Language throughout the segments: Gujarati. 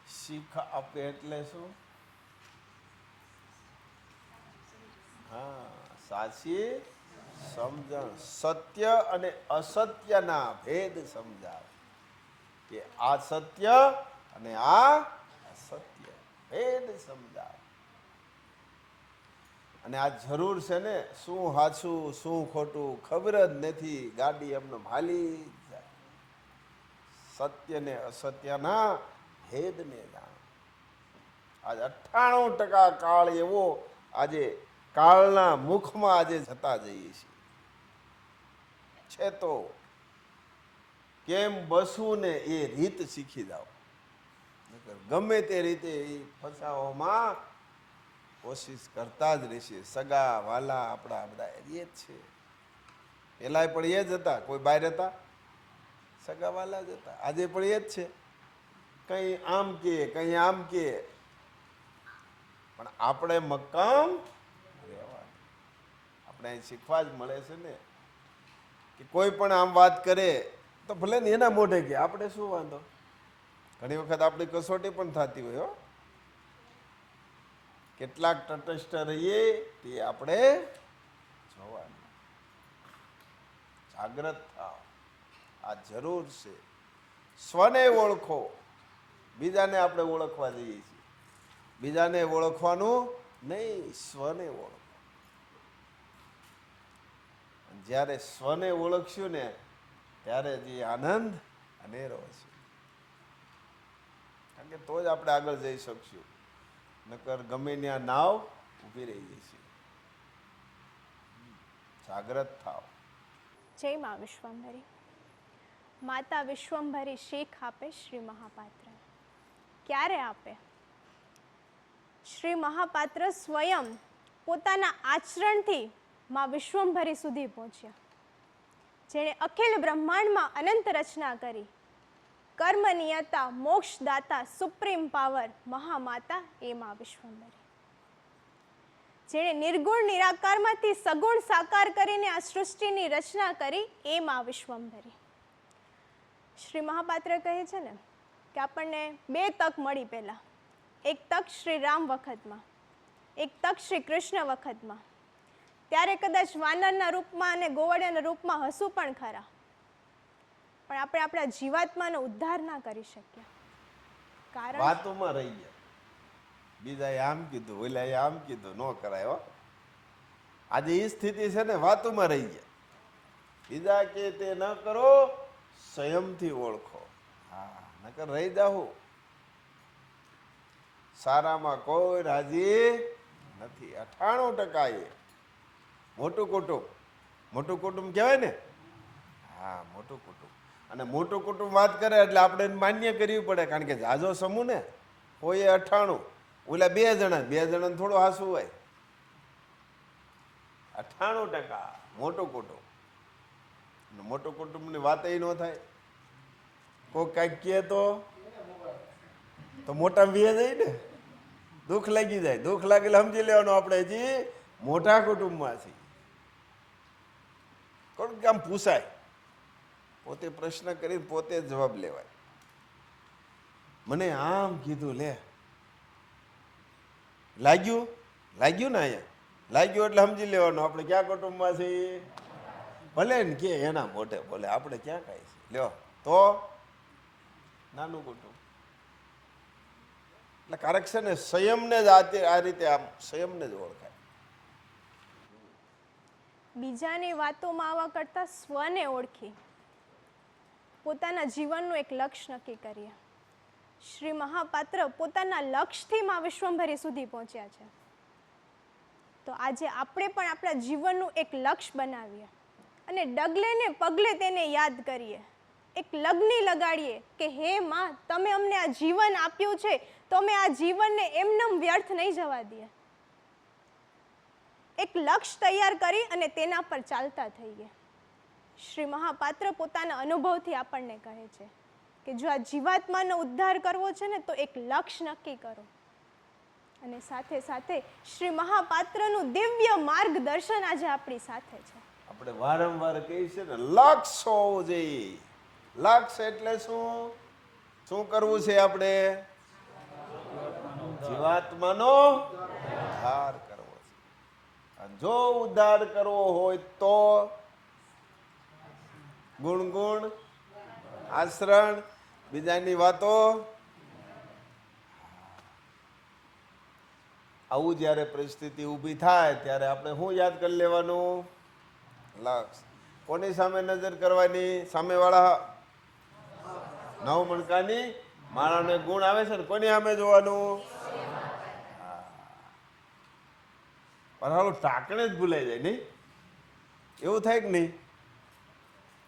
શીખ આપે એટલે શું? હા, સાચી સમજણ, સત્ય અને અસત્યના ભેદ સમજાવે કે આ સત્ય અને આ અસત્ય, ભેદ સમજાવે. અને આ જરૂર છે ને, શું સાચું શું ખોટું ખબર જ નથી, ગાડી એમને હાલી જાય. સત્ય ને અસત્યના ભેદને જાણ. આજે 98% કાળ એવો આજે કાળના મુખમાં આજે જતા જઈએ છીએ. છે તો કેમ બસવું ને એ રીત શીખી જાઓ. ગમે તે રીતે એ ફસાવામાં કોશિશ કરતા જ રહેશે. સગા વાલા આપણા બધા એ જ છે. પેલા પણ એ જ હતા, કોઈ બહાર હતા, સગા વાલા જ હતા. આજે પણ એ જ છે. કઈ આમ કે કઈ આમ કે, પણ આપણે મક્કમ રહેવાનું. આપણે અહીં શીખવા જ મળે છે ને કે કોઈ પણ આમ વાત કરે તો ભલે ને એના મોઢે કે આપણે શું વાંધો. ઘણી વખત આપણી કસોટી પણ થતી હોય. કેટલાક તટસ્થ રહીએ તે આપણે જોવાનું. જાગ્રત થાવ, આ જરૂર છે. સ્વને ઓળખો, બીજાને આપણે ઓળખવા જઈએ છીએ. બીજાને ઓળખવાનું નહીં, સ્વને ઓળખો. જ્યારે સ્વને ઓળખશું ને ત્યારે જે આનંદ અનેરો હશે. કારણ કે તો જ આપણે આગળ જઈ શકશું. નકર ગમે ત્યાં નાવ ઊભી રહી જશે. જાગ્રત થાવ. જય મા વિશ્વંભરી. માતા વિશ્વંભરી શીખ આપે શ્રી મહાપાત્ર. ક્યારે આપે? શ્રી મહાપાત્ર સ્વયં પોતાના આચરણથી મા વિશ્વંભરી સુધી પહોંચ્યા. જેણે અખિલ બ્રહ્માંડમાં અનંત રચના કરી, કર્મ નિયતા, મોક્ષદાતા, સુપ્રીમ પાવર, મહામાતા એ મા વિશ્વંભરી. જેણે નિર્ગુણ નિરાકારમાંથી સગુણ સાકાર કરીને આ સૃષ્ટિની રચના કરી એ મા વિશ્વંભરી. શ્રી મહાપાત્ર કહે છે ને કે આપણને બે તક મળી. પહેલા એક તક શ્રી રામ વખતમાં, એક તક શ્રી કૃષ્ણ વખતમાં. ત્યારે કદાચ વાનરના રૂપમાં અને ગોવડિયાના રૂપમાં હસું પણ ખરા, પણ આપણે આપણા જીવાત્માનો ઉદ્ધાર ના કરી શક્યા. કારણ વાતોમાં રહી ગયા. બીજાએ આમ કીધું, ઓલાએ આમ કીધું, ન કરાય હો. આજે એ સ્થિતિ છે ને, વાતોમાં રહી ગયા. બીજા કે તે ન કરો, સ્વયંથી ઓળખો. હા, નકર રહી જાઓ. સારામાં કોઈ રાજી નથી. 98% એ મોટું કુટુંબ. મોટું કુટુંબ કહેવાય ને. હા, મોટું કુટુંબ. અને મોટું કુટુંબ વાત કરે એટલે આપણે માન્ય કરવી પડે. કારણ કે જાજો સમૂહ ને કોઈ 98, ઓલા 2 જણા, 2 જણાને થોડું હાસું હોય. 98% મોટું કુટુંબ. મોટું કુટુંબની વાત ન થાય. કોઈ કાંઈક કહે તો મોટા વીએ જાય ને, દુઃખ લાગી જાય. દુઃખ લાગેલે સમજી લેવાનું આપણે હજી મોટા કુટુંબમાં છીએ. કોણ કામ પૂછાય, પોતે પ્રશ્ન કરી પોતે જવાબ લેવાય. મને આમ કીધું, લે લાગ્યું લાગ્યું ને, અહીંયા લાગ્યું એટલે સમજી લેવાનું આપણે ક્યાં કુટુંબમાં છીએ. ભલે ને કે એના મોઢે બોલે, આપણે ક્યાં કાંઈ છે. લ્યો તો નાનું કુટુંબ. એટલે કારક છે ને, સંયમને જ આ રીતે આમ સંયમને જ ઓળખાય. બીજાની વાતોમાં આવવા કરતાં સ્વને ઓળખી પોતાના જીવનનું એક લક્ષ્ય નક્કી કરીએ. શ્રી મહાપાત્ર પોતાના લક્ષ્યથી મા વિશ્વંભરી સુધી પહોંચ્યા છે. તો આજે આપણે પણ આપણા જીવનનું એક લક્ષ્ય બનાવીએ અને ડગલે ને પગલે તેને યાદ કરીએ. એક લગ્ની લગાડીએ કે હે માં, તમે અમને આ જીવન આપ્યું છે તો અમે આ જીવનને એમનેમ વ્યર્થ નહીં જવા દઈએ. એક લક્ષ્ય તૈયાર કરી અને તેના પર ચાલતા થઈએ. શ્રી મહાપાત્ર પોતાના અનુભવથી આપણને કહે છે કે જો આ જીવાત્માનો ઉદ્ધાર કરવો છે ને તો એક લક્ષ્ય નક્કી કરો. અને સાથે સાથે શ્રી મહાપાત્રનું દિવ્ય માર્ગદર્શન આજે આપણી સાથે છે. આપણે વારંવાર કહીએ છીએ ને, લક્ષ હોવું જોઈએ. લક્ષ એટલે શું? શું કરવું છે આપણે? જીવાત્માનો ઉદ્ધાર કરવો છે. અને જો ઉદ્ધાર કરવો હોય તો ગુણ આચરણ, બીજાની વાતો. આવું જ્યારે પરિસ્થિતિ ઊભી થાય ત્યારે આપણે શું યાદ કરી લેવાનું? લક્ષ. કોની સામે નજર કરવાની? સામેવાળા નવ મણકાની માળાનો એક ગુણ આવે છે ને, કોની સામે જોવાનું? પણ હાલું ટાંકણે જ ભૂલાઈ જાય નહીં? એવું થાય કે નહીં?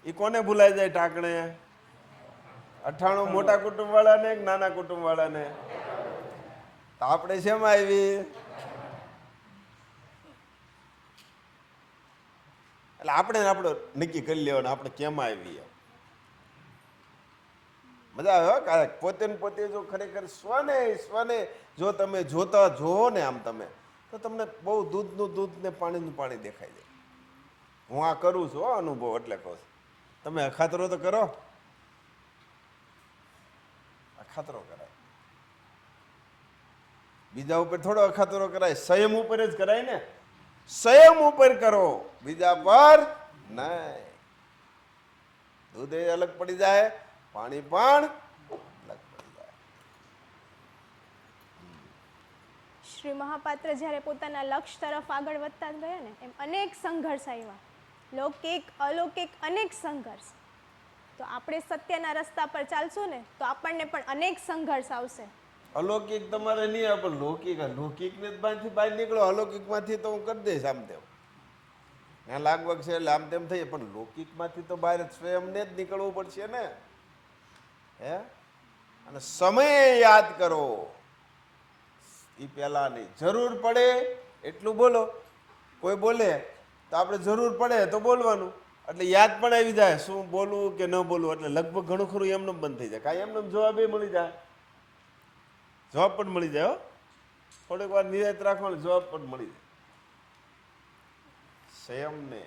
એ કોને ભૂલાઈ જાય ટાંકણે? 98 મોટા કુટુંબ વાળાને કે નાના કુટુંબ વાળાને? તો આપણે શેમાં આવી? એટલે આપણે નક્કી કરી લેવાનું આપણે કેમાં આવી. મજા આવે કાંઈક પોતે ને પોતે જો ખરેખર સ્વને જો તમે જોતા જોવો ને આમ તમે, તો તમને બહુ દૂધનું દૂધ ને પાણીનું પાણી દેખાઈ જાય. હું આ કરું છું અનુભવ એટલે કહું છું. તમે અખાતરો તો કરો, અખાતરો કરાય. બીજા ઉપર થોડો અખાતરો કરાય, સંયમ ઉપર જ કરાય ને. સંયમ ઉપર કરો, બીજા પર નહીં. દૂધ એ અલગ પડી જાય, પાણી પણ અલગ પડી જાય. શ્રી મહાપાત્ર જ્યારે પોતાના લક્ષ્ય તરફ આગળ વધતા ગયા ને, એમ અનેક સંઘર્ષ આવ્યા, લૌકિક અલૌકિક અનેક સંઘર્ષ. તો આપણે સત્યના રસ્તા પર ચાલશું ને તો આપણને પણ અનેક સંઘર્ષ આવશે. અલૌકિક તમારે નહીં આવે, પણ લૌકિક ને માંથી બહાર નીકળો. અલૌકિક માંથી તો હું કરી દઈશ આમ તેમ, ત્યાં લાગવગ છે એટલે આમ તેમ થઈએ, પણ લૌકિક માંથી તો બહાર સ્વયંને જ નીકળવું પડશે ને. હે? અને સમય યાદ કરો. એ પહેલાની જરૂર પડે એટલું બોલો. કોઈ બોલે તો આપણે જરૂર પડે તો બોલવાનું, એટલે યાદ પણ આવી જાય શું બોલવું કે ન બોલવું. એટલે લગભગ ઘણું ખરું એમને બંધ થઈ જાય. કાંઈ એમને જવાબ એ મળી જાય, જવાબ પણ મળી જાય. થોડીક વાર નિરાત રાખવાનો, જવાબ પણ મળી જાય. સંયમને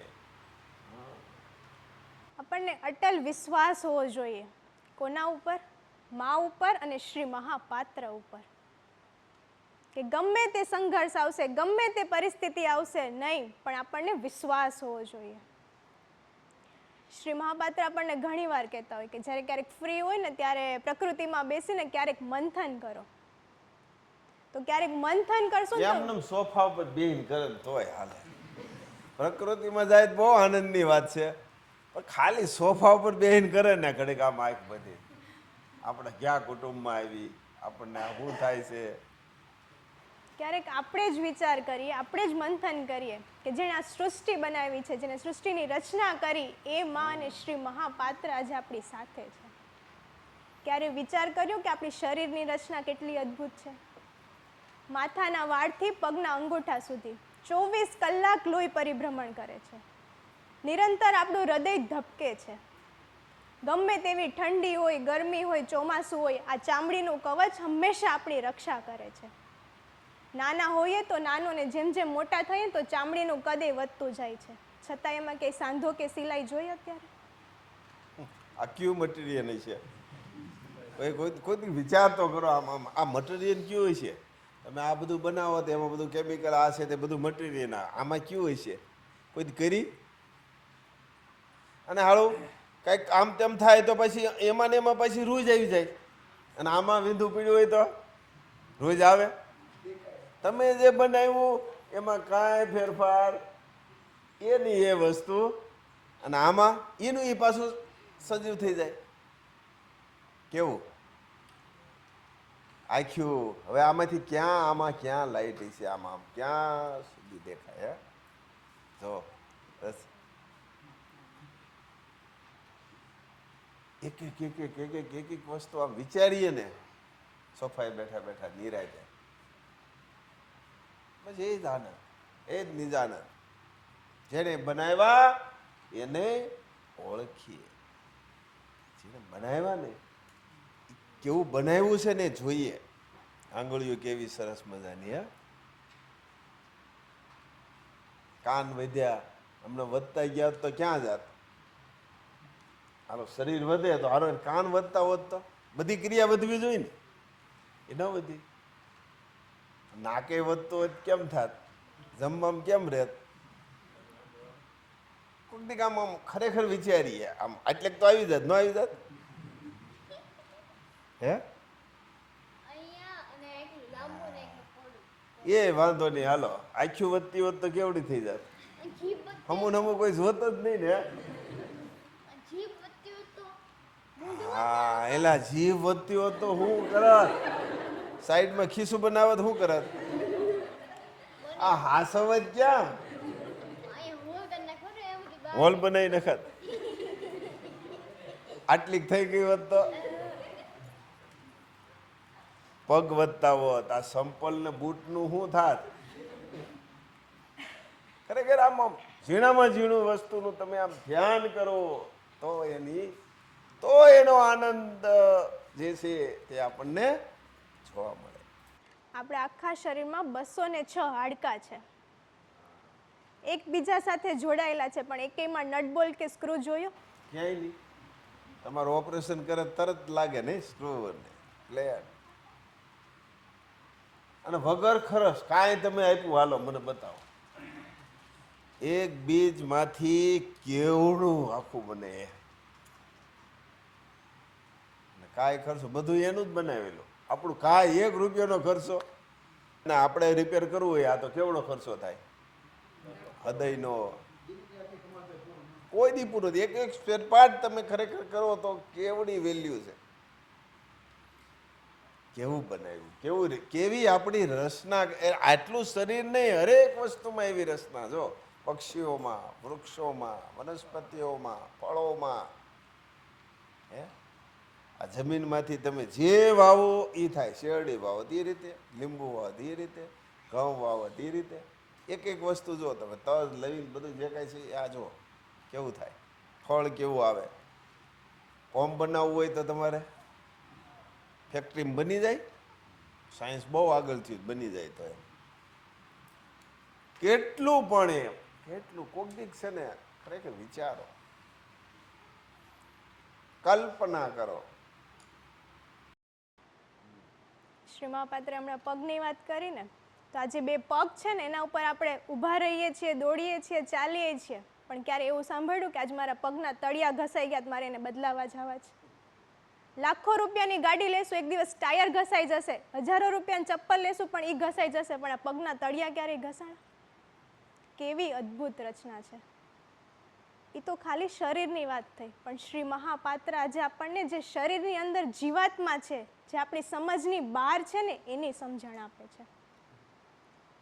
આપણને અટલ વિશ્વાસ હોવો જોઈએ. કોના ઉપર? મા ઉપર અને શ્રી મહાપાત્ર ઉપર. કે ગમે તે સંઘર્ષ આવશે, ગમે તે પરિસ્થિતિ આવશે નહીં, પણ આપણને વિશ્વાસ હોવો જોઈએ. શ્રી મહાપાત્ર આપણને ઘણી વાર કહેતા હોય કે જ્યારે ક્યારેક ફ્રી હોય ને ત્યારે પ્રકૃતિમાં બેસીને ક્યારેક મંથન કરો. તો ક્યારેક મંથન કરશું ને, એમને સોફા ઉપર બેહીને કરે તોય હાલે. પ્રકૃતિમાં જાય તો બહુ આનંદની વાત છે, પણ ખાલી સોફા ઉપર બેહીને કરે ને ઘડીક આમ આંખ બધી, આપણે ક્યાં કુટુંબમાં આવી, આપણને શું થાય છે. ક્યારેક આપણે જ વિચાર કરીએ, આપણે જ મંથન કરીએ કે જેણે આ સૃષ્ટિ બનાવી છે, જેને સૃષ્ટિની રચના કરી, એ માં અને શ્રી મહાપાત્ર આજે આપણી સાથે છે. ક્યારે વિચાર કર્યો કે આપણી શરીરની રચના કેટલી અદ્ભુત છે? માથાના વાળથી પગના અંગૂઠા સુધી 24 કલાક લોહી પરિભ્રમણ કરે છે. નિરંતર આપણું હૃદય ધબકે છે. ગમે તેવી ઠંડી હોય, ગરમી હોય, ચોમાસું હોય, આ ચામડીનું કવચ હંમેશા આપણી રક્ષા કરે છે. નાના હોઈએ તો નાનો ને જેમ જેમ મોટા થઈએ તો ચામડીનું કદ વધતું જાય છે, છતાં એમાં કંઈ સાંધો કે સિલાઈ જોઈ અત્યારે? આ કયું મટીરિયલ છે? કોઈ વિચાર તો કરો. આમ આ મટીરિયલ કયું હોય છે? તમે આ બધું બનાવો તો એમાં બધું કેમિકલ આ છે તે બધું મટીરિયલ, આમાં કયું હોય છે? કોઈ કરી? અને હાળું કંઈક આમ તેમ થાય તો પછી એમાં ને એમાં પછી રોજ આવી જાય, અને આમાં વિંધું પીડ્યું હોય તો રોજ આવે. તમે જે બનાવ્યું એમાં કાંઈ ફેરફાર એની એ વસ્તુ, અને આમાં એનું એ પાછું સજીવ થઈ જાય. કેવું આખ્યું? હવે આમાંથી આમાં ક્યાં લાઈટ છે? આમાં ક્યાં સુધી દેખાય? હે જો બસ એક વસ્તુ આમ વિચારીએ ને, સોફાએ બેઠા બેઠા નિરાય જાય. બસ એ જ આનંદ, એ જ નિજાનંદ. જેને બનાવ્યા એને ઓળખીએ. જેને બનાવ્યા ને કેવું બનાવ્યું છે ને જોઈએ. આંગળીઓ કેવી સરસ મજાની હે. કાન વધ્યા, હમણાં વધતા ગયા હોત તો ક્યાં જાત? હાલો શરીર વધે તો હારો કાન વધતા હોત તો બધી ક્રિયા વધવી જોઈએ ને, એ ન વધી. નાકે વધતો હોત કેમ થાત? જમવામાં કેમ રહેત? કોઈક આમ આમ ખરેખર વિચારીએ આમ આટલેક તો આવી જાત, ન આવી જાત? હે એ વાંધો નહીં, હાલો આખું વધતી હોત તો કેવડી થઈ જાત? હમું હમું કોઈ જોત જ નહીં ને. હા એલા જીભ વધતી હોત તો શું કરત? સાઈડમાં ખીસું બનાવત શું કરત? આ હાસવ જ ક્યાં હોલ બનાવી નખત. આટલીક થઈ ગઈ હોત તો પગ વધતા હોત, આ સંપલ ને બૂટ નું શું થાત? ખરેખર આમ આમ ઝીણામાં ઝીણું વસ્તુનું તમે આમ ધ્યાન કરો તો એનો આનંદ જે છે તે આપણને જોવા મળે. આપણા આખા શરીરમાં 206 હાડકાં છે, એકબીજા સાથે જોડાયેલા છે, પણ એકેયમાં નટબોલ્ટ કે સ્ક્રૂ જોયો? ક્યાંય નહીં. તમારું ઓપરેશન કરે તરત લાગે નહીં સ્ક્રૂ ને પ્લેયર. અને વગર ખરસ કાંઈ તમે આપ્યું હાલો મને બતાવો. એક બીજમાંથી કેવડું આખું બને. કાંઈ ખર્ચો બધું એનું જ બનાવેલું. આપણું કાંઈ 1 રૂપિયાનો ખર્ચો ને આપણે રિપેર કરવું હોય આ તો કેવડો ખર્ચો થાય? હૃદયનો કોઈ દી પૂરો. એક એક સ્પેર પાર્ટ તમે ખરેખર કરો તો કેવડી વેલ્યુ છે. કેવું બનાવ્યું, કેવી આપણી રચના. આટલું શરીર નહીં, હરેક વસ્તુમાં એવી રચના. જો પક્ષીઓમાં, વૃક્ષોમાં, વનસ્પતિઓમાં, ફળોમાં. હે આ જમીનમાંથી તમે જે વાવો એ થાય. શેરડી વાવો તે રીતે, લીંબુ વાવો તે રીતે, ઘઉં વાવો તે રીતે. એક એક વસ્તુ જો તમે તજ લઈને બધું જે કાંઈ છે આ જો કેવું થાય, ફળ કેવું આવે. ઓમ બનાવવું હોય તો તમારે ફેક્ટરીમાં બની જાય. સાયન્સ બહુ આગળ થયું, બની જાય તો એમ કેટલું પણ એમ કેટલું કોકદીક છે ને. ખરેખર વિચારો, કલ્પના કરો. શ્રી મહાપાત્રે હમણાં પગની વાત કરી ને, તો આ જે 2 પગ છે ને એના ઉપર આપણે ઊભા રહીએ છીએ, દોડીએ છીએ, ચાલીએ છીએ, પણ ક્યારે એવું સાંભળ્યું કે આજ મારા પગના તળિયા ઘસાઈ ગયા મારે એને બદલાવા જવા છે? લાખો રૂપિયાની ગાડી લેશું, એક દિવસ ટાયર ઘસાઈ જશે. હજારો રૂપિયાની ચપ્પલ લેશું પણ એ ઘસાઈ જશે, પણ આ પગના તળિયા ક્યારેય ઘસાણા? કેવી અદ્ભુત રચના છે. એ તો ખાલી શરીરની વાત થઈ, પણ શ્રી મહાપાત્ર આજે આપણને જે શરીરની અંદર જીવાત્મા છે, જે આપણી સમજની બહાર છે ને, એની સમજણ આપે છે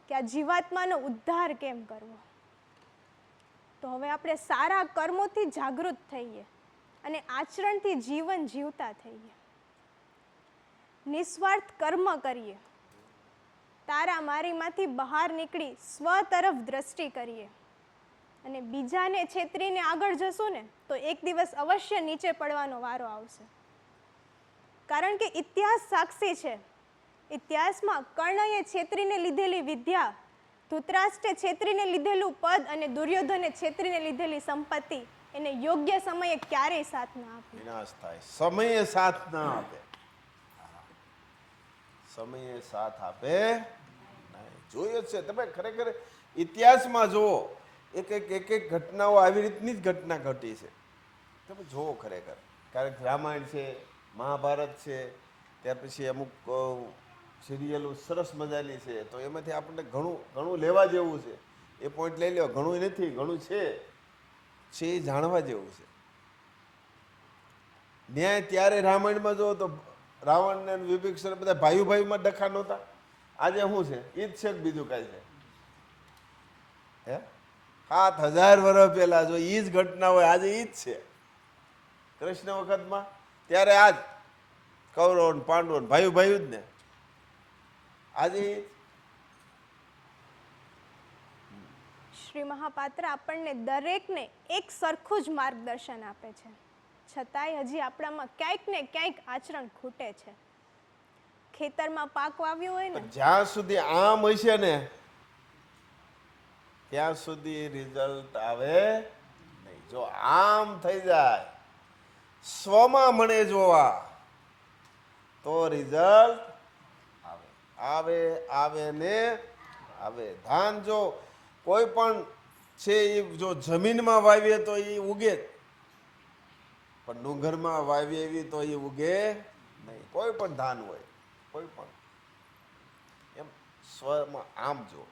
કે આ જીવાત્માનો ઉદ્ધાર કેમ કરવો. તો હવે આપણે સારા કર્મોથી જાગૃત થઈએ અને આચરણથી જીવન જીવતા થઈએ. નિસ્વાર્થ કર્મ કરીએ, તારા મારીમાંથી બહાર નીકળી સ્વ તરફ દ્રષ્ટિ કરીએ અને બીજાને છેતરીને આગળ જશું ને તો એક દિવસ અવશ્ય નીચે પડવાનો વારો આવશે. કારણ કે ઇતિહાસ સાક્ષી છે. ઇતિહાસમાં કર્ણએ છેતરીને લીધેલી વિદ્યા, ધૃતરાષ્ટ્રે છેતરીને લીધેલું પદ અને દુર્યોધને છેતરીને લીધેલી સંપત્તિ એને યોગ્ય સમયે ક્યારેય સાથ ના આપે. વિનાશ થાય. સમયે સાથ ના આપે. સમયે સાથ આપે નહીં. જોયું છે તમે ખરેખર ઇતિહાસમાં જુઓ, એક એક ઘટનાઓ આવી રીતની જ ઘટના ઘટી છે. તમે જુઓ ખરેખર. કારણ કે રામાયણ છે, મહાભારત છે, ત્યાર પછી અમુક સિરિયલો સરસ મજાની છે, તો એમાંથી આપણને ઘણું લેવા જેવું છે. એ પોઈન્ટ લઈ લો. ઘણું નથી, ઘણું છે એ જાણવા જેવું છે. ન્યાય ત્યારે રામાયણમાં જુઓ તો રાવણ ને વિભીષણ બધા ભાઈમાં ડખા નહોતા. આજે શું છે? એ જ છે કે બીજું કાંઈ છે? હે 7000 વર્ષ પહેલા જો એ જ ઘટના હોય, આજે એ જ છે. કૃષ્ણ વખતમાં ત્યારે આજ કૌરવ પાંડવો ભાઈ જ ને. આજે શ્રી મહાપાત્ર આપણને દરેકને એક સરખું જ માર્ગદર્શન આપે છે, છતાંય હજી આપણામાં ક્યાંક ને ક્યાંક આચરણ ખૂટે છે. ખેતરમાં પાક વાવ્યો હોય ને, પણ જ્યાં સુધી આમ હશે ને ત્યાં સુધી રિઝલ્ટ આવે નહીં. જો આમ થઈ જાય, સ્વમાં મને જોવા, તો રિઝલ્ટ આવે આવે આવે ને આવે. ધાન જો કોઈ પણ છે એ જો જમીનમાં વાવીએ તો એ ઉગે જ, પણ ડુંગરમાં વાવીએ એવી તો એ ઉગે નહીં. કોઈ પણ ધાન હોય, કોઈ પણ એમ સ્વમાં આમ જો,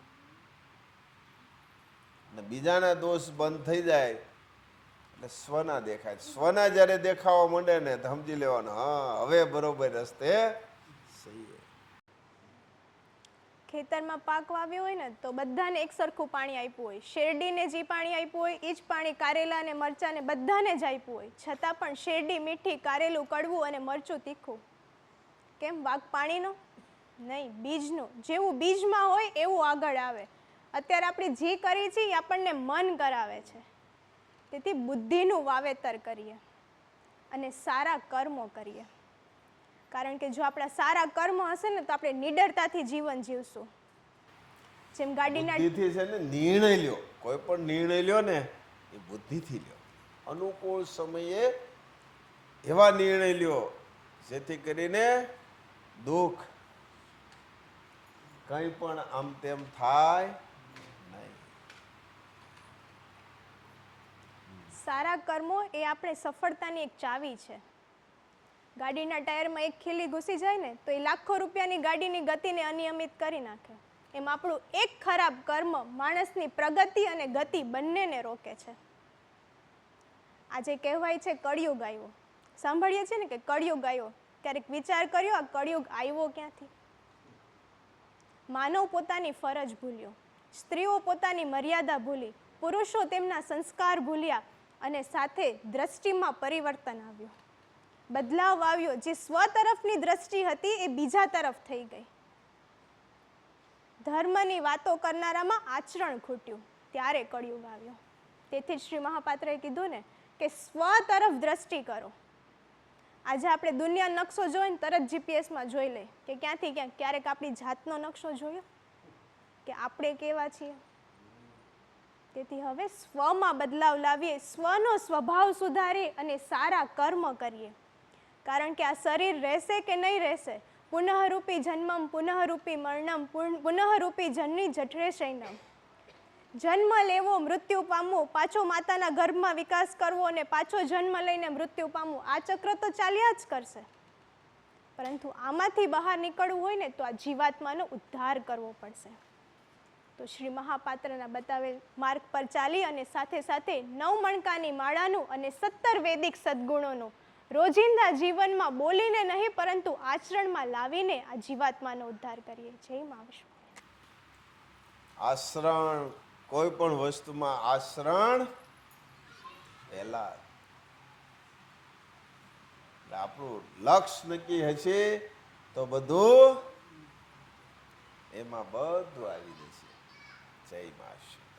અને બીજાના દોષ બંધ થઈ જાય એટલે સ્વના દેખાય. સ્વના જ્યારે દેખાવા માંડે ને તો સમજી લેવાનું, હા હવે બરોબર રસ્તે છીએ. ખેતરમાં પાક વાવ્યો હોય ને તો બધાને એક સરખું પાણી આપ્યું હોય. શેરડીને જે પાણી આપ્યું હોય એ જ પાણી કારેલા અને મરચાંને બધાને જ આપ્યું હોય. છતાં પણ શેરડી મીઠી, કારેલું કડવું અને મરચું તીખું. કેમ? વાંક પાણીનો નહીં, બીજનો. જેવું બીજમાં હોય એવું આગળ આવે. અત્યારે આપણે જે કરીએ છીએ એ આપણને મન કરાવે છે. તેથી બુદ્ધિનું વાવેતર કરીએ અને સારા કર્મો કરીએ. કારણ કે જો આપણા સારા કર્મ હશે ને તો આપણે નિડરતાથી જીવન જીવશું. જેમ ગાડીના બુદ્ધિથી છે ને નિર્ણય લ્યો, કોઈ પણ નિર્ણય લ્યો ને એ બુદ્ધિથી લ્યો. અનુકૂળ સમયે એવા નિર્ણય લ્યો જેથી કરીને દુઃખ કંઈ પણ આમ તેમ થાય નહીં. સારા કર્મો એ આપણે સફળતાની એક ચાવી છે. ગાડીના ટાયરમાં એક ખીલી ઘૂસી જાય ને તો એ લાખો રૂપિયાની ગાડીની ગતિને અનિયમિત કરી નાખે. એમ આપણું એક ખરાબ કર્મ માણસની પ્રગતિ અને ગતિ બંનેને રોકે છે. આજે કહેવાય છે કળિયુગ આવ્યો. સાંભળીએ છીએ ને કે કળિયુગ આવ્યો. ક્યારેક વિચાર કર્યો આ કળિયુગ આવ્યો ક્યાંથી? માનવ પોતાની ફરજ ભૂલ્યો, સ્ત્રીઓ પોતાની મર્યાદા ભૂલી, પુરુષો તેમના સંસ્કાર ભૂલ્યા અને સાથે દ્રષ્ટિમાં પરિવર્તન આવ્યું. બદલાવ આવ્યો. જે સ્વ તરફની દ્રષ્ટિ હતી એ બીજા તરફ થઈ ગઈ. ધર્મની વાતો કરનારામાં આચરણ ખૂટ્યું. ત્યારે કળિયુગ આવ્યો. તેથી જ શ્રી મહાપાત્રએ કીધું ને કે સ્વ તરફ દ્રષ્ટિ કરો. આજે આપણે દુનિયા નકશો જોઈને તરત જીપીએસમાં જોઈ લઈએ કે ક્યાંથી ક્યાંક. ક્યારેક આપણી જાતનો નકશો જોયો કે આપણે કેવા છીએ? તેથી હવે સ્વમાં બદલાવ લાવીએ, સ્વનો સ્વભાવ સુધારીએ અને સારા કર્મ કરીએ. કારણ કે આ શરીર રહેશે કે નહીં રહેશે, પુનઃરૂપી જન્મમ પુનઃરૂપી મરણમ પુનઃરૂપી જન્મી જઠરે શયનમ. જન્મ લેવો, મૃત્યુ પામવું, પાછો માતાના ગર્ભમાં વિકાસ કરવો અને પાછો જન્મ લઈને મૃત્યુ પામવું, આ ચક્ર તો ચાલ્યા જ કરશે. પરંતુ આમાંથી બહાર નીકળવું હોય ને તો આ જીવાત્માનો ઉદ્ધાર કરવો પડશે. તો શ્રી મહાપાત્રના બતાવેલ માર્ગ પર ચાલી અને સાથે સાથે 9 મણકાની માળાનું અને 17 વૈદિક સદ્ગુણોનું રોજિંદા જીવનમાં બોલીને નહીં પરંતુ આચરણમાં લાવીને આ જીવાત્માનો ઉદ્ધાર કરીએ. જય મા વિષ્ણુ. આચરણ, કોઈ પણ વસ્તુમાં આચરણ પહેલા. આપણું લક્ષ્ય નક્કી હશે તો બધું એમાં બધું આવી જશે. જય મા વિષ્ણુ.